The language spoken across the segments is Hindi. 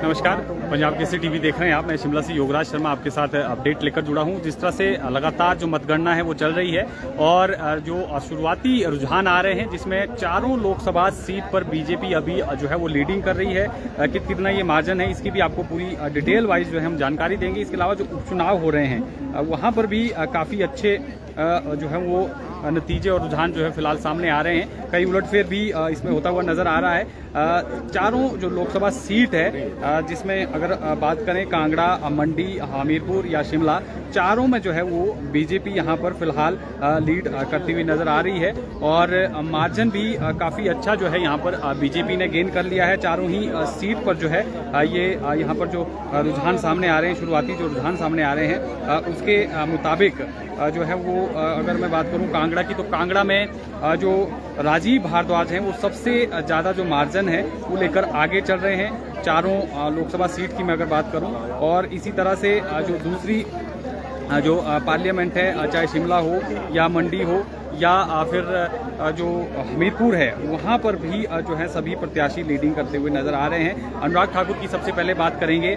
नमस्कार, पंजाब केसरी टीवी देख रहे हैं आप। मैं शिमला से योगराज शर्मा आपके साथ अपडेट लेकर जुड़ा हूं। जिस तरह से लगातार जो मतगणना है वो चल रही है और जो शुरुआती रुझान आ रहे हैं जिसमें चारों लोकसभा सीट पर बीजेपी अभी जो है वो लीडिंग कर रही है। कितना ये मार्जिन है इसकी भी आपको पूरी डिटेल वाइज जो है हम जानकारी देंगे। इसके अलावा जो उपचुनाव हो रहे हैं वहाँ पर भी काफ़ी अच्छे जो है वो नतीजे और रुझान जो है फिलहाल सामने आ रहे हैं। कई उलटफेर भी इसमें होता हुआ नजर आ रहा है। चारों जो लोकसभा सीट है जिसमें अगर बात करें कांगड़ा, मंडी, हमीरपुर या शिमला, चारों में जो है वो बीजेपी यहाँ पर फिलहाल लीड करती हुई नजर आ रही है और मार्जिन भी काफ़ी अच्छा जो है यहाँ पर बीजेपी ने गेन कर लिया है। चारों ही सीट पर जो है ये यहाँ पर जो रुझान सामने आ रहे हैं, शुरुआती जो रुझान सामने आ रहे हैं उसके मुताबिक जो है वो अगर मैं बात करूं कांगड़ा की, तो कांगड़ा में जो राजीव भारद्वाज हैं वो सबसे ज़्यादा जो मार्जिन है वो लेकर आगे चल रहे हैं चारों लोकसभा सीट की मैं अगर बात करूं। और इसी तरह से जो दूसरी जो पार्लियामेंट है, चाहे शिमला हो या मंडी हो या फिर जो हमीरपुर है, वहाँ पर भी जो है सभी प्रत्याशी लीडिंग करते हुए नजर आ रहे हैं। अनुराग ठाकुर की सबसे पहले बात करेंगे।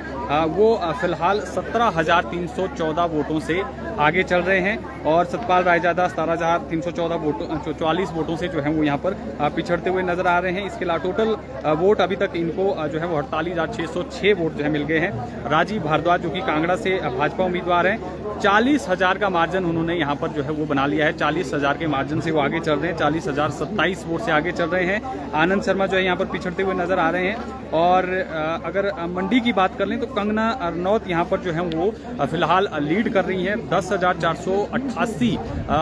वो फिलहाल 17,314 वोटों से आगे चल रहे हैं और सतपाल रायजादा 17,314 वोटों 44 वोटों से जो है वो यहाँ पर पिछड़ते हुए नजर आ रहे हैं। इसके अलावा टोटल वोट अभी तक इनको जो है वो 48,606 वोट जो है मिल गए हैं। राजीव भारद्वाज जो कि कांगड़ा से भाजपा उम्मीदवार हैं, 40,000 का मार्जिन उन्होंने यहाँ पर जो है वो बना लिया है। 40,000 के मार्जिन से वो आगे चल रहे हैं, 40,027 वोट से आगे चल रहे हैं। आनंद शर्मा जो है यहाँ पर पिछड़ते हुए नजर आ रहे हैं। और अगर मंडी की बात कर लें तो कंगना रनौत यहाँ पर जो है वो फिलहाल लीड कर रही हैं। 10,488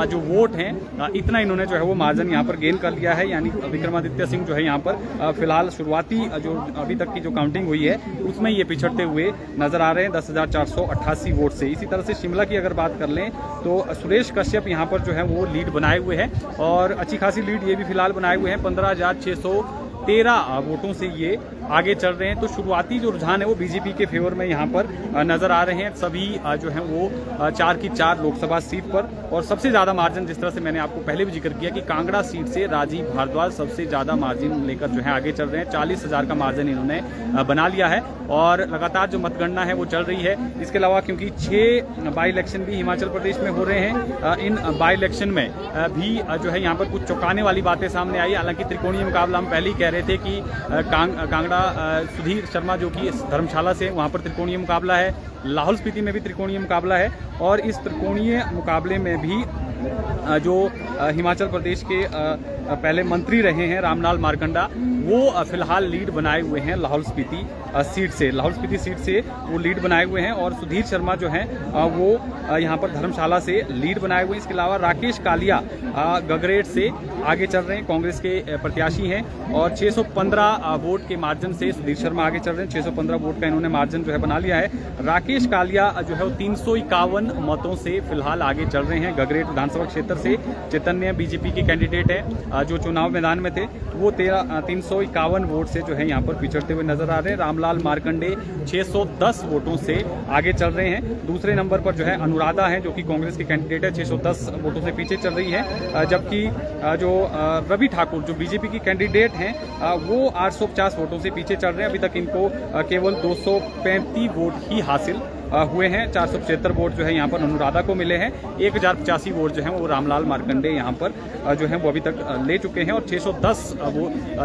जो वोट हैं इतना इन्होंने जो है वो मार्जिन यहाँ पर गेन कर लिया है। यानी विक्रमादित्य सिंह जो है यहाँ पर फिलहाल शुरुआती जो अभी तक की जो काउंटिंग हुई है उसमें ये पिछड़ते हुए नजर आ रहे हैं 10,488 वोट से। इसी तरह से शिमला की अगर बात कर लें तो सुरेश कश्यप यहाँ पर जो है वो लीड बनाए हुए हैं और अच्छी खासी लीड ये भी फिलहाल बनाए हुए हैं। 15,613 वोटों से ये आगे चल रहे हैं। तो शुरुआती जो रुझान है वो बीजेपी के फेवर में यहाँ पर नजर आ रहे हैं सभी जो है वो 4 की 4 लोकसभा सीट पर। और सबसे ज्यादा मार्जिन, जिस तरह से मैंने आपको पहले भी जिक्र किया कि कांगड़ा सीट से राजीव भारद्वाज सबसे ज्यादा मार्जिन लेकर जो है आगे चल रहे हैं। 40,000 का मार्जिन इन्होंने बना लिया है और लगातार जो मतगणना है वो चल रही है। इसके अलावा क्योंकि 6 बाई इलेक्शन भी हिमाचल प्रदेश में हो रहे हैं, इन बाई इलेक्शन में भी जो है यहाँ पर कुछ चौंकाने वाली बातें सामने आई। हालांकि त्रिकोणीय मुकाबला हम पहले ही कह रहे थे कि कांगड़ा सुधीर शर्मा जो कि धर्मशाला से, वहाँ पर त्रिकोणीय मुकाबला है। लाहौल स्पीति में भी त्रिकोणीय मुकाबला है और इस त्रिकोणीय मुकाबले में भी जो हिमाचल प्रदेश के पहले मंत्री रहे हैं रामलाल मारकंडा, वो फिलहाल लीड बनाए हुए हैं लाहौल स्पीति सीट से। लाहौल स्पीति सीट से वो लीड बनाए हुए हैं और सुधीर शर्मा जो हैं वो यहाँ पर धर्मशाला से लीड बनाए हुए हैं। इसके अलावा राकेश कालिया गगरेट से आगे चल रहे हैं, कांग्रेस के प्रत्याशी हैं और 615 वोट के मार्जिन से सुधीर शर्मा आगे चल रहे हैं। 615 वोट का इन्होंने मार्जिन जो है बना लिया है। राकेश कालिया जो है वो 351 मतों से फिलहाल आगे चल रहे हैं। गगरेट विधानसभा क्षेत्र से चैतन्य बीजेपी के कैंडिडेट है जो चुनाव मैदान में थे, वो 351 वोट से जो है यहाँ पर पिछड़ते हुए नजर आ रहे हैं। रामलाल मारकंडे 610 वोटों से आगे चल रहे हैं। दूसरे नंबर पर जो है अनुराधा है जो कि कांग्रेस के कैंडिडेट है, 610 वोटों से पीछे चल रही है। जबकि जो रवि ठाकुर जो बीजेपी की कैंडिडेट हैं वो 850 वोटों से पीछे चल रहे हैं। अभी तक इनको केवल 235 वोट ही हासिल हुए हैं। 475 वोट जो है यहाँ पर अनुराधा को मिले हैं। 1085 वोट जो है वो रामलाल मारकंडे यहाँ पर जो है वो अभी तक ले चुके हैं और 610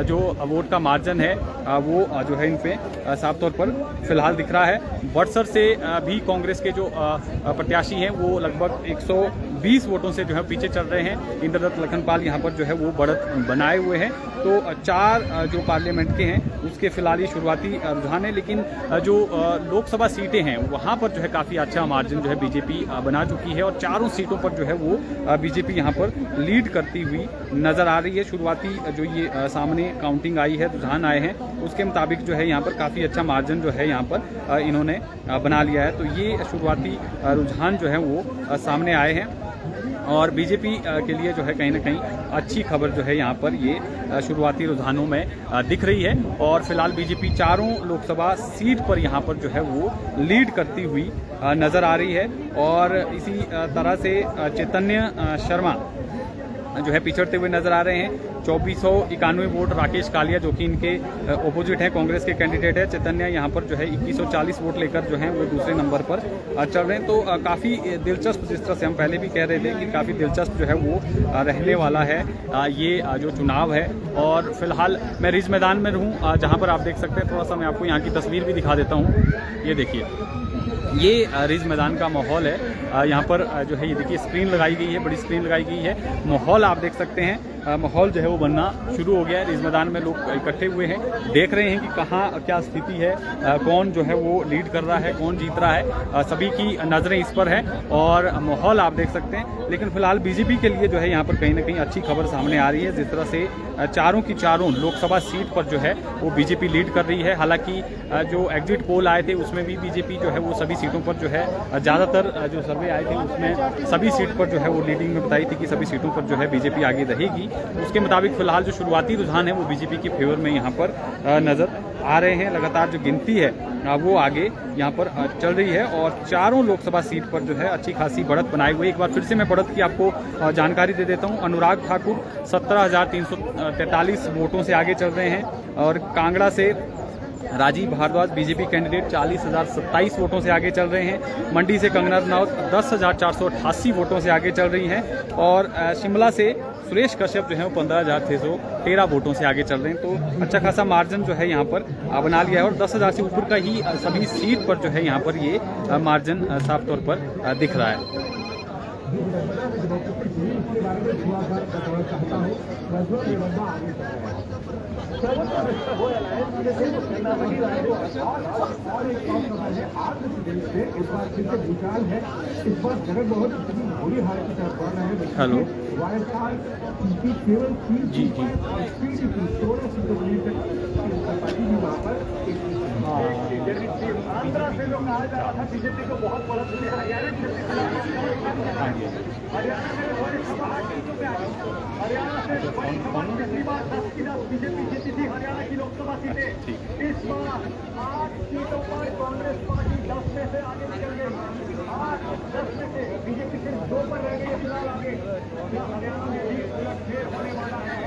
जो वोट का मार्जिन है वो जो है इन पे साफ तौर पर फिलहाल दिख रहा है। बड़सर से भी कांग्रेस के जो प्रत्याशी हैं वो लगभग 120 वोटों से जो है पीछे चल रहे हैं। इंद्रदत्त लखनपाल यहाँ पर जो है वो बढ़त बनाए हुए हैं। तो 4 जो पार्लियामेंट के हैं उसके फिलहाल ये शुरुआती रुझान है, लेकिन जो लोकसभा सीटें हैं वहाँ पर जो है काफ़ी अच्छा मार्जिन जो है बीजेपी बना चुकी है और चारों सीटों पर जो है वो बीजेपी यहाँ पर लीड करती हुई नजर आ रही है। शुरुआती जो ये सामने काउंटिंग आई है, रुझान आए हैं, उसके मुताबिक जो है यहाँ पर काफ़ी अच्छा मार्जिन जो है यहाँ पर इन्होंने बना लिया है। तो ये शुरुआती रुझान जो है वो सामने आए हैं और बीजेपी के लिए जो है कहीं ना कहीं अच्छी खबर जो है यहाँ पर ये शुरुआती रुझानों में दिख रही है। और फिलहाल बीजेपी चारों लोकसभा सीट पर यहाँ पर जो है वो लीड करती हुई नज़र आ रही है। और इसी तरह से चैतन्य शर्मा जो है पिछड़ते हुए नजर आ रहे हैं। 2491 वोट राकेश कालिया जो कि इनके ओपोजिट है, कांग्रेस के कैंडिडेट है चैतन्य, यहाँ पर जो है 2140 वोट लेकर जो है वो दूसरे नंबर पर चल रहे हैं। तो काफ़ी दिलचस्प, जिस तरह से हम पहले भी कह रहे थे कि काफ़ी दिलचस्प जो है वो रहने वाला है ये जो चुनाव है। और फिलहाल मैं रिज मैदान में रहूँ जहाँ पर आप देख सकते हैं, थोड़ा सा मैं आपको यहाँ की तस्वीर भी दिखा देता हूँ। ये देखिए, ये रिज मैदान का माहौल है। यहाँ पर जो है ये देखिए स्क्रीन लगाई गई है, बड़ी स्क्रीन लगाई गई है। माहौल आप देख सकते हैं, माहौल जो है वो बनना शुरू हो गया है। रिज मैदान में लोग इकट्ठे हुए हैं, देख रहे हैं कि कहाँ क्या स्थिति है, कौन जो है वो लीड कर रहा है, कौन जीत रहा है। सभी की नज़रें इस पर है और माहौल आप देख सकते हैं। लेकिन फिलहाल बीजेपी के लिए जो है यहाँ पर कहीं ना कहीं अच्छी खबर सामने आ रही है, जिस तरह से चारों की चारों लोकसभा सीट पर जो है वो बीजेपी लीड कर रही है। हालांकि जो एग्जिट पोल आए थे उसमें भी बीजेपी जो है वो सभी सीटों पर जो है, ज़्यादातर जो सर्वे आए थे उसमें सभी सीट पर जो है वो लीडिंग में बताई थी कि सभी सीटों पर जो है बीजेपी आगे रहेगी। उसके मुताबिक फिलहाल जो शुरुआती रुझान है वो बीजेपी के फेवर में यहाँ पर नज़र आ रहे हैं। लगातार जो गिनती है वो आगे यहाँ पर चल रही है और चारों लोकसभा सीट पर जो है अच्छी खासी बढ़त बनाई हुई है। एक बार फिर से मैं बढ़त की आपको जानकारी दे देता हूँ। अनुराग ठाकुर 17,343 वोटों से आगे चल रहे हैं और कांगड़ा से राजीव भारद्वाज बीजेपी कैंडिडेट 40,027 वोटों से आगे चल रहे हैं। मंडी से कंगना रनौत 10,488 वोटों से आगे चल रही हैं और शिमला से सुरेश कश्यप जो है वो 15,613 वोटों से आगे चल रहे हैं। तो अच्छा खासा मार्जिन जो है यहाँ पर बना लिया है और 10,000 से ऊपर का ही सभी सीट पर जो है यहाँ पर ये मार्जिन साफ तौर पर दिख रहा है। हेलो जी जी बीजेपी को बहुत बड़ा बीजेपी जीती थी हरियाणा की लोकसभा सीटें। इस बार 8 सीटों पर कांग्रेस पार्टी 10 में से आगे निकल गई। 8-10 में से बीजेपी सिर्फ 2 पर रह गई फिलहाल आगे। हरियाणा में भी उलटफेर होने वाला है।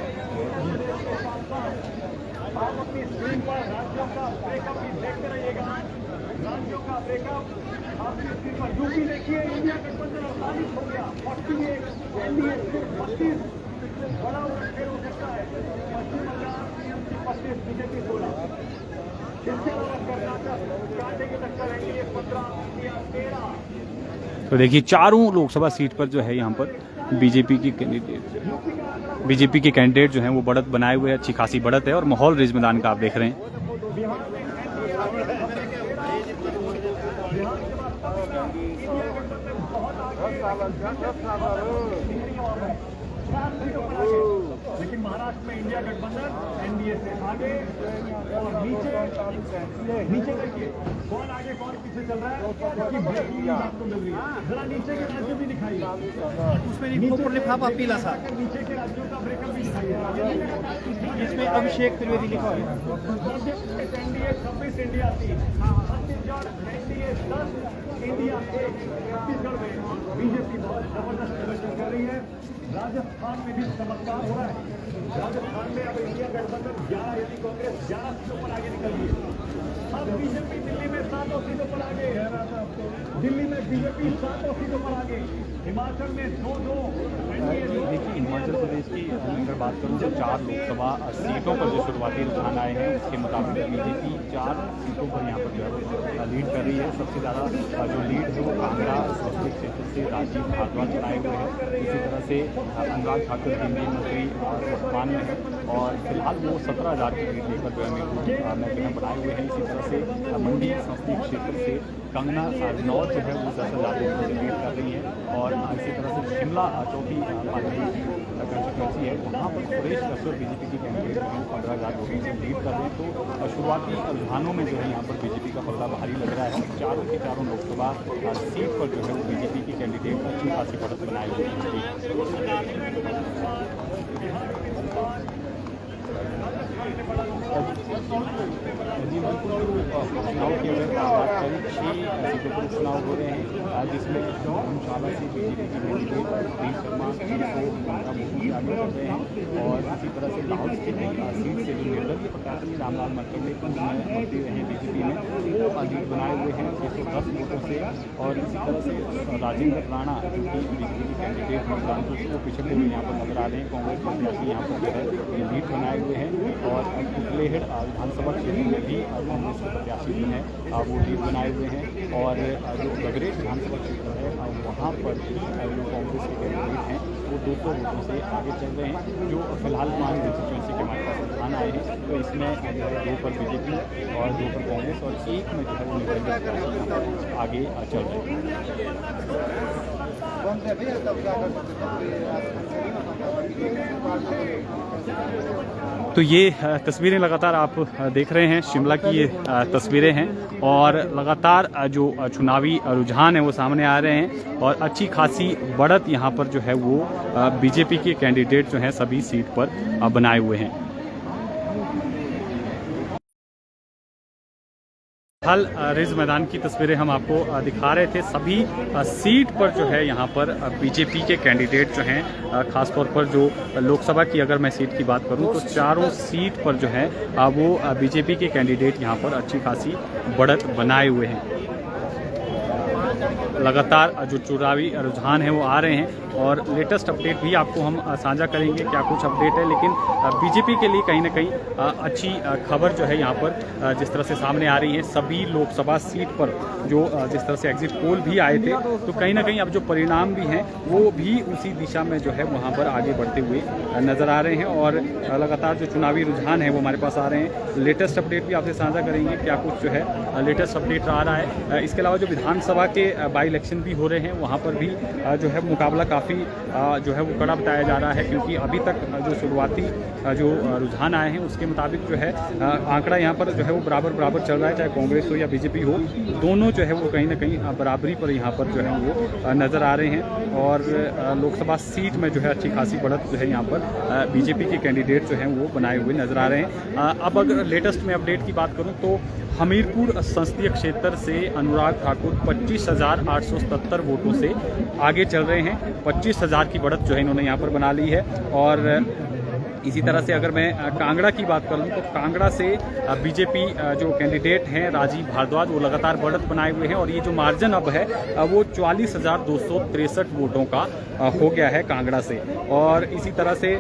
आप अपनी स्क्रीन पर राज्यों का ब्रेकअप भी देखते रहिएगा। राज्यों का ब्रेकअप आपकी स्क्रीन पर यूपी देखिए, इंडिया गठबंधन 48 हो गया, 48, एनडीए सिर्फ 32। बड़ा उलटफेर हो सकता है। पश्चिम बंगाल टीएमसी 25, बीजेपी 16। इसके अलावा कर्नाटक कांटे की टक्कर एनडीए 15, इंडिया 13। तो देखिए चारों लोकसभा सीट पर जो है यहाँ पर बीजेपी के कैंडिडेट जो हैं वो बढ़त बनाए हुए हैं, अच्छी खासी बढ़त है और माहौल रिज मैदान का आप देख रहे हैं। लेकिन महाराष्ट्र में इंडिया गठबंधन एनडीए से आगे और नीचे देखिए कौन आगे कौन पीछे चल रहा है, क्योंकि आपको मिल रही है। जरा नीचे के राज्यों भी दिखाइए, उसमें ऊपर लिफाफा पीला सा, नीचे के राज्यों का ब्रेकअप भी दिखाइए। इसमें अभिषेक त्रिवेदी लिखा है। NDA 26, India 3, Chhattisgarh NDA 10, India 1। Chhattisgarh में बीजेपी बहुत जबरदस्त प्रदर्शन कर रही है। राजस्थान में भी चमत्कार हो रहा है। राजस्थान में अब इंडिया गठबंधन 11, यदि कांग्रेस 11 सीटों पर आगे निकल गई। अब बीजेपी दिल्ली में 7 सीटों पर आगे, दिल्ली में बीजेपी 7 सीटों पर आगे, हिमाचल में 2-2। देखिए हिमाचल प्रदेश की अगर बात करूँ तो 4 लोकसभा सीटों पर जो शुरुआती रुझान आए हैं उसके मुताबिक बीजेपी 4 सीटों पर यहाँ पर जो है लीड कर रही है। सबसे ज़्यादा जो लीड है वो कांगड़ा संसदीय क्षेत्र से राजीव भारद्वाज बनाए हुए हैं। इसी तरह से अनुराग ठाकुर केंद्रीय मंत्री वर्तमान में है और फिलहाल वो 17,000 की लीड लेकर जो है बनाए हुए हैं। इसी तरह से मंडी संसदीय क्षेत्र से कंगना रनौत जो है वो 10,000 वोटों से लीड कर रही है और इसी तरह से शिमला चौथी पार्लियामेंट्री कंस्टिट्यूंसी है, वहाँ पर सुरेश कश्यप बीजेपी की कैंडिडेट जो है 15,000 वोटों से लीड कर रहे हैं। तो शुरुआती रुझानों में जो है यहाँ पर बीजेपी का पल्ला भारी लग रहा है। चारों की चारों लोकसभा सीट पर जो है वो बीजेपी की कैंडिडेट अच्छी खासी बढ़त बनाए हुए हैं। जी बिल्कुल, चुनाव की अगर बात करें 6 सीटों पर चुनाव हो रहे हैं, जिसमें धर्मशाला से बीजेपी की कैंडिडेट सुधीर शर्मा को आगे कर रहे हैं, और इसी तरह से लाहौल स्पीति सीट से जो निर्दलीय प्रत्याशी रामलाल मरकंडे बढ़ते रहे हैं बीजेपी में, वो लीड बनाए हुए हैं 610 वोटों से। और इसी तरह से राजेंद्र राणा जो कि बीजेपी के कैंडिडेट हैं उसको पिछड़ते हुए यहाँ पर नजर आ रहे हैं। कांग्रेस प्रत्याशी यहाँ पर जो है लीड बनाए हुए हैं, और कुटलेहड़ विधानसभा क्षेत्र में भी कांग्रेस के प्रत्याशी जो है वो लीड बनाए हुए हैं, और जो गगरेट विधानसभा क्षेत्र है वहाँ पर जो कांग्रेस के कैंडिडेट हैं वो 200 वोटों से आगे चल रहे हैं। जो फिलहाल मान कंस्टिट्यूंसी के हमारे पास रुझान आए हैं, तो इसमें जो है 2 पर बीजेपी और 2 पर कांग्रेस और 1 में जो है वो निर्दलीय प्रत्याशी आगे चल रहे हैं। तो ये तस्वीरें लगातार आप देख रहे हैं, शिमला की ये तस्वीरें हैं, और लगातार जो चुनावी रुझान है वो सामने आ रहे हैं, और अच्छी खासी बढ़त यहाँ पर जो है वो बीजेपी के कैंडिडेट जो हैं सभी सीट पर बनाए हुए हैं। हाल रिज मैदान की तस्वीरें हम आपको दिखा रहे थे। सभी सीट पर जो है यहाँ पर बीजेपी के कैंडिडेट जो हैं, खासतौर पर जो लोकसभा की अगर मैं सीट की बात करूँ तो चारों सीट पर जो है वो बीजेपी के कैंडिडेट यहाँ पर अच्छी खासी बढ़त बनाए हुए हैं। लगातार जो चुनावी रुझान है वो आ रहे हैं, और लेटेस्ट अपडेट भी आपको हम साझा करेंगे क्या कुछ अपडेट है। लेकिन बीजेपी के लिए कहीं ना कहीं अच्छी खबर जो है यहाँ पर जिस तरह से सामने आ रही है, सभी लोकसभा सीट पर जो जिस तरह से एग्जिट पोल भी आए थे, तो कहीं ना कहीं अब जो परिणाम भी हैं वो भी उसी दिशा में जो है वहाँ पर आगे बढ़ते हुए नज़र आ रहे हैं, और लगातार जो चुनावी रुझान है वो हमारे पास आ रहे हैं। लेटेस्ट अपडेट भी आपसे साझा करेंगे क्या कुछ जो है लेटेस्ट अपडेट आ रहा है। इसके अलावा जो विधानसभा के बाई इलेक्शन भी हो रहे हैं, वहाँ पर भी जो है मुकाबला काफ़ी जो है वो कड़ा बताया जा रहा है, क्योंकि अभी तक जो शुरुआती जो रुझान आए हैं उसके मुताबिक जो है आंकड़ा यहाँ पर जो है वो बराबर चल रहा है, चाहे कांग्रेस हो या बीजेपी हो, दोनों जो है वो कहीं ना कहीं बराबरी पर यहाँ पर जो है वो नज़र आ रहे हैं। और लोकसभा सीट में जो है अच्छी खासी बढ़त जो है यहाँ पर बीजेपी के कैंडिडेट जो हैं वो बनाए हुए नज़र आ रहे हैं। अब अगर लेटेस्ट में अपडेट की बात करूँ तो हमीरपुर संसदीय क्षेत्र से अनुराग ठाकुर 25,877 वोटों से आगे चल रहे हैं। 25,000 की बढ़त जो है इन्होंने यहाँ पर बना ली है। और इसी तरह से अगर मैं कांगड़ा की बात करूं तो कांगड़ा से बीजेपी जो कैंडिडेट हैं राजीव भारद्वाज, वो लगातार बढ़त बनाए हुए हैं, और ये जो मार्जिन अब है वो 44,263 वोटों का हो गया है कांगड़ा से। और इसी तरह से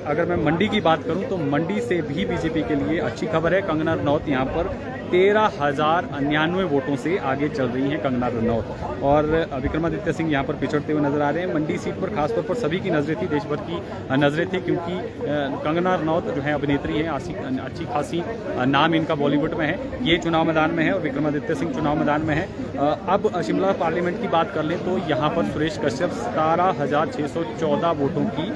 अगर मैं मंडी की बात करूं तो मंडी से भी बीजेपी के लिए अच्छी खबर है। कंगना रनौत यहाँ पर 13,099 वोटों से आगे चल रही हैं कंगना रनौत, और विक्रमादित्य सिंह यहाँ पर पिछड़ते हुए नजर आ रहे हैं। मंडी सीट पर खासतौर पर सभी की नजरें थी, देश भर की नजरें थी, क्योंकि कंगना रनौत जो है अभिनेत्री हैं, अच्छी खासी नाम इनका बॉलीवुड में है, ये चुनाव मैदान में है, और विक्रमादित्य सिंह चुनाव मैदान में है। अब शिमला पार्लियामेंट की बात कर लें तो यहाँ पर सुरेश कश्यप 17,614 वोटों की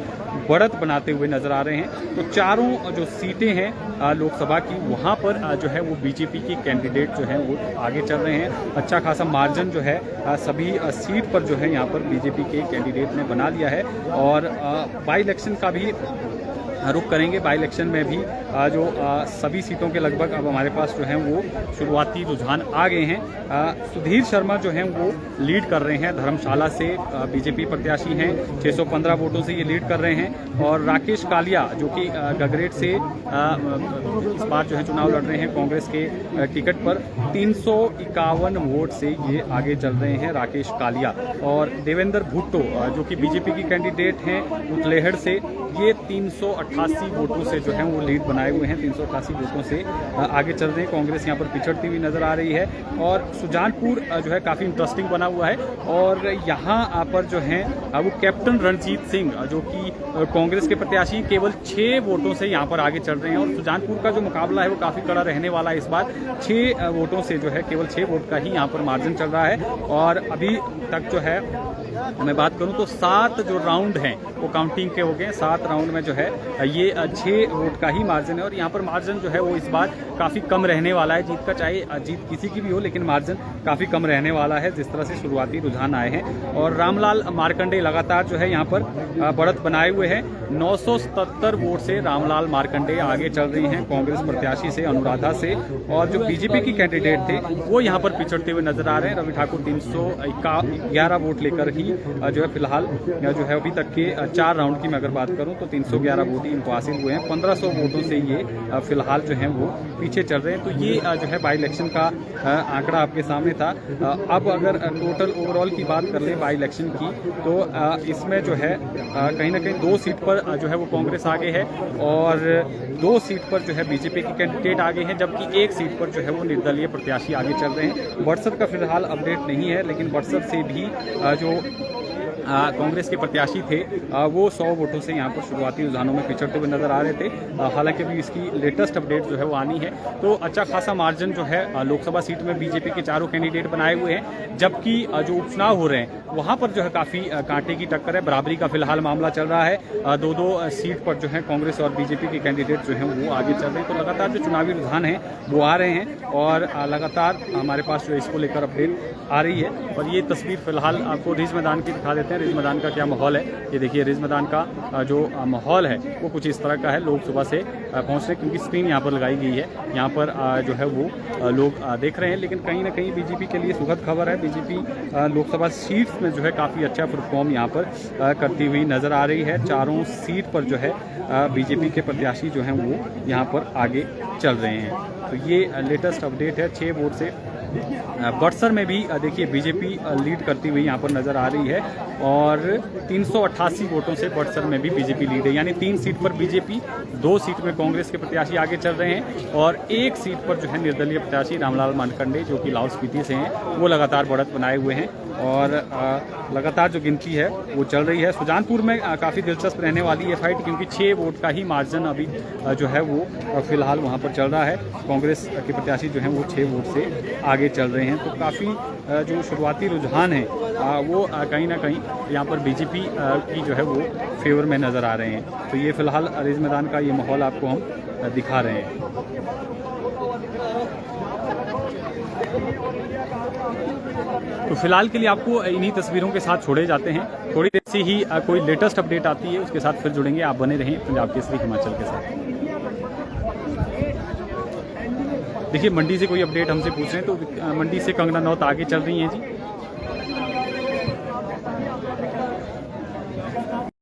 बढ़त बनाते हुए नजर आ रहे हैं। तो चारों जो सीटें हैं लोकसभा की, वहाँ पर जो है वो बीजेपी के कैंडिडेट जो हैं वो आगे चल रहे हैं। अच्छा खासा मार्जिन जो है सभी सीट पर जो है यहाँ पर बीजेपी के कैंडिडेट ने बना लिया है। और बाई इलेक्शन का भी रुख करेंगे। बाई इलेक्शन में भी जो सभी सीटों के लगभग अब हमारे पास जो हैं वो शुरुआती रुझान आ गए हैं। सुधीर शर्मा जो हैं वो लीड कर रहे हैं, धर्मशाला से बीजेपी प्रत्याशी हैं, 615 वोटों से ये लीड कर रहे हैं। और राकेश कालिया जो कि गगरेट से इस बार जो है चुनाव लड़ रहे हैं कांग्रेस के टिकट पर, 351 वोट से ये आगे चल रहे हैं राकेश कालिया। और देवेंद्र भुट्टो जो कि बीजेपी की कैंडिडेट हैं कुटलेहड़ से, ये 388 वोटों से जो है वो लीड बनाए हुए हैं, 388 वोटों से आगे चल रहे हैं। कांग्रेस यहाँ पर पिछड़ती हुई नजर आ रही है। और सुजानपुर जो है काफ़ी इंटरेस्टिंग बना हुआ है, और यहाँ पर जो है वो कैप्टन रणजीत सिंह जो कि कांग्रेस के प्रत्याशी केवल 6 वोटों से यहाँ पर आगे चल रहे हैं। और सुजानपुर का जो मुकाबला है वो काफ़ी कड़ा रहने वाला है इस बार, 6 वोटों से जो है केवल 6 वोट का ही यहाँ पर मार्जिन चल रहा है। और अभी तक जो है मैं बात करूं तो 7 जो राउंड हैं वो काउंटिंग के हो गए। 7 राउंड में जो है ये 6 वोट का ही मार्जिन है और यहाँ पर मार्जिन जो है वो इस बार काफ़ी कम रहने वाला है। जीत का चाहे जीत किसी की भी हो, लेकिन मार्जिन काफ़ी कम रहने वाला है जिस तरह से शुरुआती रुझान आए हैं। और रामलाल मार्कंडे लगातार जो है यहाँ पर बढ़त बनाए हुए हैं। 977 वोट से रामलाल मार्कंडे आगे चल रही हैं कांग्रेस प्रत्याशी से, अनुराधा से। और जो बीजेपी की कैंडिडेट थे वो यहाँ पर पिछड़ते हुए नजर आ रहे हैं। रवि ठाकुर 311 वोट लेकर ही जो है फिलहाल जो है अभी तक के 4 राउंड की मैं अगर बात करूं तो 311 वोट ही इनको हासिल हुए हैं। 1500 वोटों से ये फिलहाल जो है वो पीछे चल रहे हैं। तो ये जो है बाई इलेक्शन का आंकड़ा आपके सामने था। अब अगर टोटल ओवरऑल की बात कर ले बाई इलेक्शन की तो इसमें जो है कहीं ना कहीं 2 सीट पर जो है वो कांग्रेस आगे है और 2 सीट पर जो है बीजेपी के कैंडिडेट आगे हैं, जबकि 1 सीट पर जो है वो निर्दलीय प्रत्याशी आगे चल रहे हैं। व्हाट्सएप का फिलहाल अपडेट नहीं है, लेकिन व्हाट्सएप से भी जो कांग्रेस के प्रत्याशी थे वो 100 वोटों से यहाँ पर शुरुआती रुझानों में पिछड़ते हुए नजर आ रहे थे। हालांकि अभी इसकी लेटेस्ट अपडेट जो है वो आनी है। तो अच्छा खासा मार्जिन जो है लोकसभा सीट में बीजेपी के चारों कैंडिडेट बनाए हुए हैं, जबकि जो उपचुनाव हो रहे हैं वहाँ पर जो है काफ़ी कांटे की टक्कर है। बराबरी का फिलहाल मामला चल रहा है। 2-2 सीट पर जो है कांग्रेस और बीजेपी के कैंडिडेट जो हैं वो आगे चल रहे हैं। तो लगातार जो चुनावी रुझान हैं वो आ रहे हैं और लगातार हमारे पास जो इसको लेकर अपडेट आ रही है। और ये तस्वीर फिलहाल आपको रिज मैदान की दिखा देते हैं। रिज मैदान का क्या माहौल है ये देखिए। रिज मैदान का जो माहौल है वो कुछ इस तरह का है। लोग सुबह से पहुँच रहे, क्योंकि स्क्रीन यहाँ पर लगाई गई है। यहाँ पर जो है वो लोग देख रहे हैं। लेकिन कहीं ना कहीं बीजेपी के लिए सुखद खबर है। बीजेपी लोकसभा सीट्स में जो है काफ़ी अच्छा परफॉर्म यहाँ पर करती हुई नज़र आ रही है। चारों सीट पर जो है बीजेपी के प्रत्याशी जो हैं वो यहाँ पर आगे चल रहे हैं। तो ये लेटेस्ट अपडेट है। 6 वोट से बक्सर में भी देखिए बीजेपी लीड करती हुई यहाँ पर नजर आ रही है और 388 वोटों से बक्सर में भी बीजेपी लीड है। यानी 3 सीट पर बीजेपी, 2 सीट में कांग्रेस के प्रत्याशी आगे चल रहे हैं और 1 सीट पर जो है निर्दलीय प्रत्याशी रामलाल मार्कंडे जो कि लाहौल स्पीति से हैं वो लगातार बढ़त बनाए हुए हैं और लगातार जो गिनती है वो चल रही है। सुजानपुर में काफ़ी दिलचस्प रहने वाली है फाइट, क्योंकि 6 वोट का ही मार्जिन अभी जो है वो फिलहाल वहाँ पर चल रहा है। कांग्रेस के प्रत्याशी जो हैं वो 6 वोट से आगे चल रहे हैं। तो काफ़ी जो शुरुआती रुझान है वो कहीं ना कहीं यहाँ पर बीजेपी की जो है वो फेवर में नज़र आ रहे हैं। तो ये फिलहाल रिज मैदान का ये माहौल आपको हम दिखा रहे हैं। तो फिलहाल के लिए आपको इन्हीं तस्वीरों के साथ छोड़े जाते हैं। थोड़ी देर से ही कोई लेटेस्ट अपडेट आती है उसके साथ फिर जुड़ेंगे। आप बने रहें पंजाब केसरी हिमाचल के साथ। देखिए मंडी से कोई अपडेट हमसे पूछ रहे हैं तो मंडी से कंगना नौत आगे चल रही हैं जी।